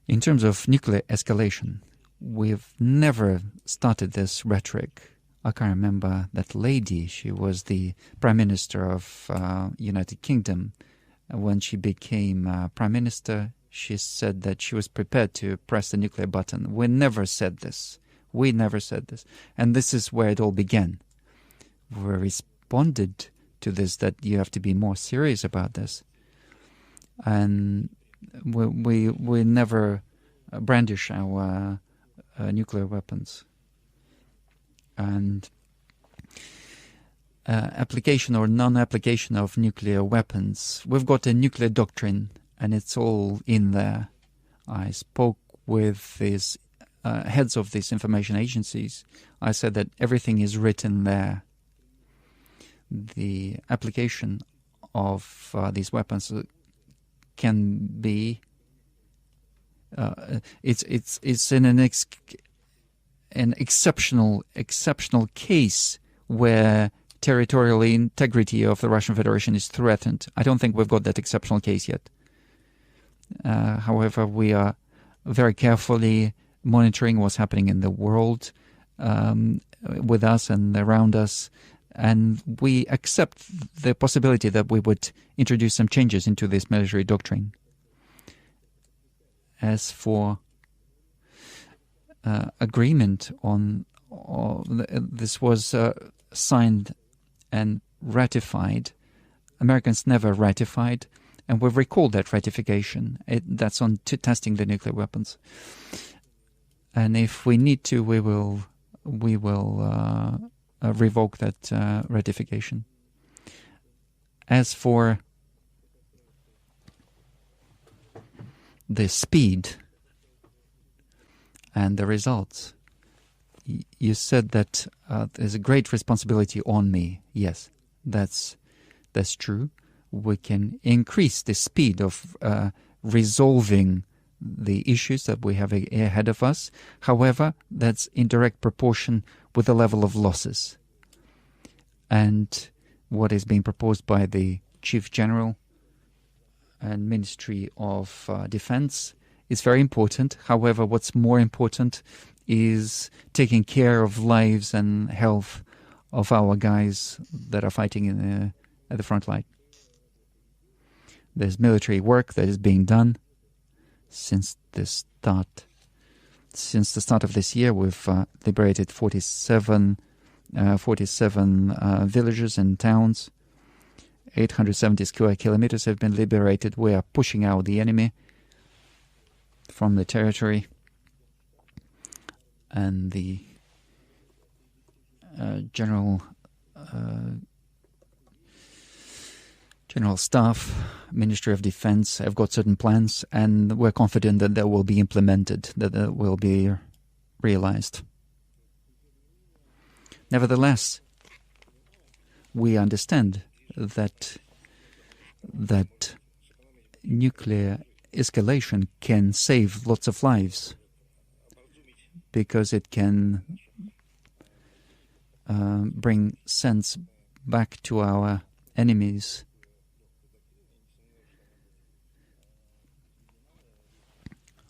In terms of nuclear escalation, we've never started this rhetoric. I can remember that lady. She was the Prime Minister of United Kingdom. When she became Prime Minister, she said that she was prepared to press the nuclear button. We never said this. We never said this. And this is where it all began. We responded to this, that you have to be more serious about this. And we never brandish our nuclear weapons. And application or non-application of nuclear weapons, we've got a nuclear doctrine, and it's all in there. I spoke with these heads of these information agencies. I said that everything is written there. The application of these weapons can be it's in an exceptional case where territorial integrity of the Russian Federation is threatened. I don't think we've got that exceptional case yet. However, we are very carefully monitoring what's happening in the world with us and around us, and we accept the possibility that we would introduce some changes into this military doctrine. As for agreement on this was signed and ratified. Americans never ratified, and we've recalled that ratification. That's on to testing the nuclear weapons. And if we need to, we will revoke that ratification. As for the speed and the results, you said that there's a great responsibility on me. Yes, that's true. We can increase the speed of resolving the issues that we have ahead of us. However, that's in direct proportion with the level of losses. And what is being proposed by the Chief General and Ministry of Defense is very important. However, what's more important is taking care of lives and health of our guys that are fighting at the front line. There's military work that is being done since the start. Since the start of this year, we've liberated 47 villages and towns. 870 square kilometers have been liberated. We are pushing out the enemy from the territory. And the General Staff, Ministry of Defense have got certain plans, and we're confident that they will be implemented, that they will be realized. Nevertheless, we understand that nuclear escalation can save lots of lives, because it can bring sense back to our enemies.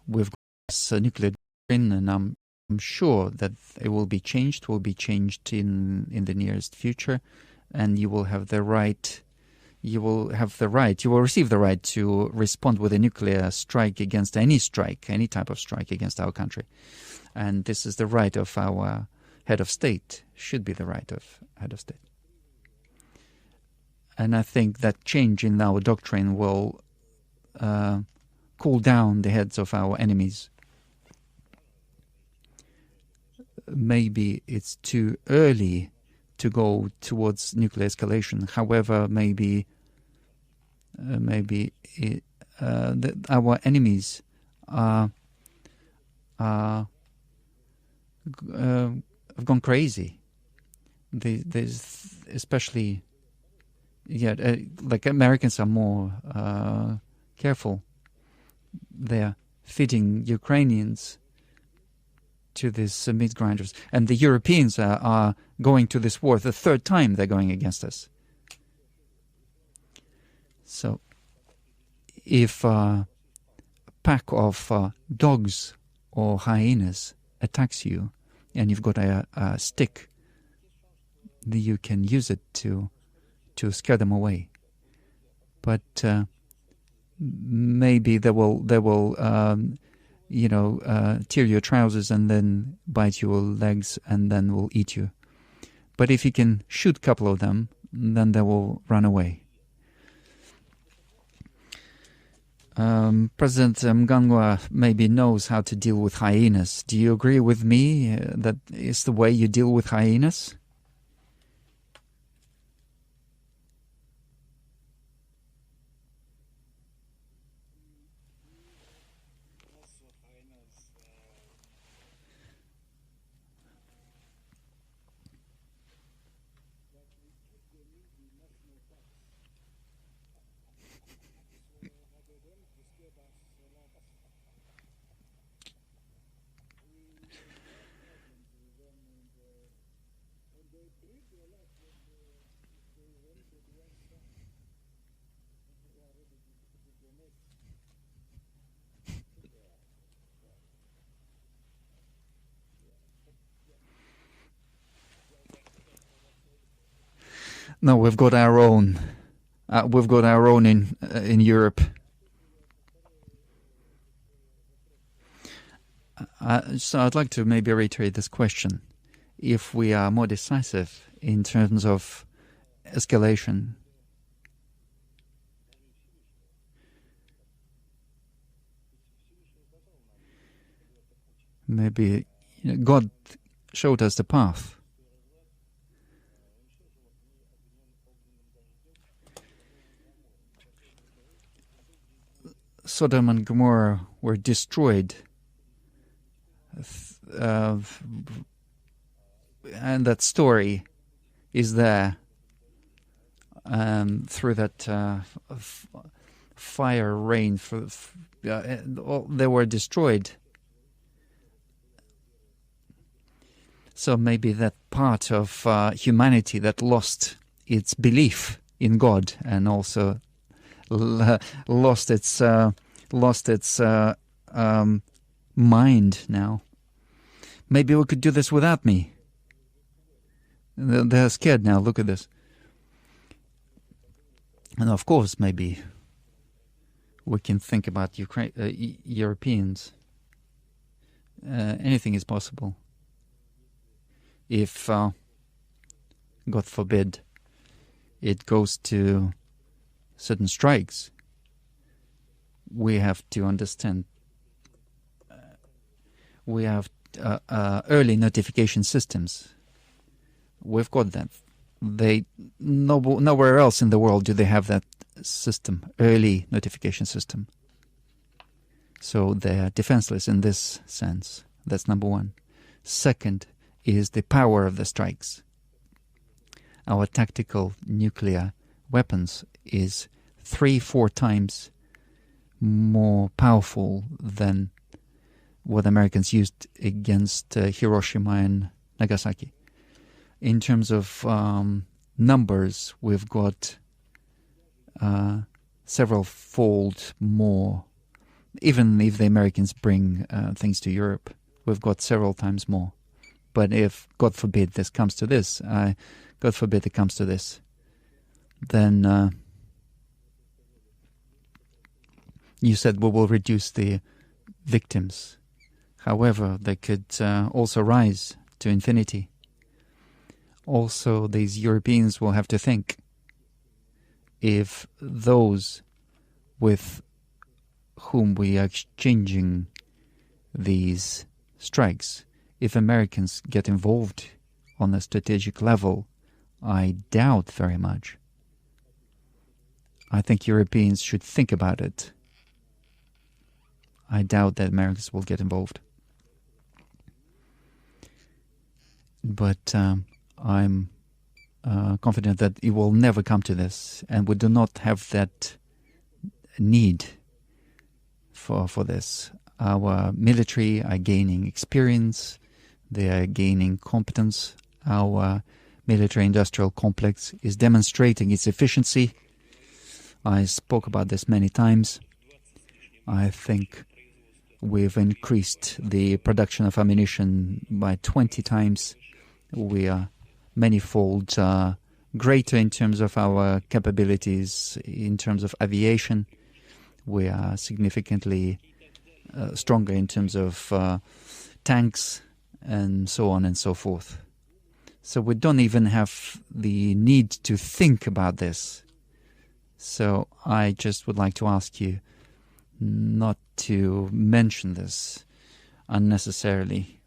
We've got this nuclear doctrine, and I'm sure that it will be changed. In the nearest future, and you will have the right. You will receive the right to respond with a nuclear strike against any type of strike against our country. And this is the right of our head of state, should be the right of head of state. And I think that change in our doctrine will cool down the heads of our enemies. Maybe it's too early to go towards nuclear escalation. However, maybe our enemies have gone crazy. There's especially, like Americans are more careful. They're feeding Ukrainians to these meat grinders, and the Europeans are going to this war the third time they're going against us. So if pack of dogs or hyenas attacks you, and you've got a stick, you can use it to scare them away. But maybe they will tear your trousers and then bite your legs and then will eat you. But if you can shoot a couple of them, then they will run away. President Mnangagwa maybe knows how to deal with hyenas. Do you agree with me that is the way you deal with hyenas? No, we've got our own. We've got our own in Europe. So I'd like to maybe reiterate this question: if we are more decisive in terms of escalation, maybe God showed us the path. Sodom and Gomorrah were destroyed, and that story is there through that fire rain. They were destroyed. So maybe that part of humanity that lost its belief in God and also lost its mind now. Maybe we could do this without me. They're scared now. Look at this. And of course, maybe we can think about Europeans. Anything is possible. If, God forbid, it goes to certain strikes, we have to understand. We have early notification systems. We've got that. Nowhere else in the world do they have that system, early notification system. So they are defenseless in this sense. That's number one. Second is the power of the strikes. Our tactical nuclear weapons is 3-4 times more powerful than what Americans used against Hiroshima and Nagasaki. In terms of numbers, we've got several-fold more. Even if the Americans bring things to Europe, we've got several times more. But if, God forbid, this comes to this, God forbid it comes to this, then you said we will reduce the victims. However, they could also rise to infinity. Also, these Europeans will have to think if those with whom we are exchanging these strikes, if Americans get involved on a strategic level, I doubt very much. I think Europeans should think about it. I doubt that Americans will get involved. But I'm confident that it will never come to this, and we do not have that need for this. Our military are gaining experience, they are gaining competence. Our military-industrial complex is demonstrating its efficiency. I spoke about this many times. I think We've increased the production of ammunition by 20 times. We are manifold greater in terms of our capabilities, in terms of aviation. We are significantly stronger in terms of tanks and so on and so forth. So we don't even have the need to think about this. So I just would like to ask you not to mention this unnecessarily.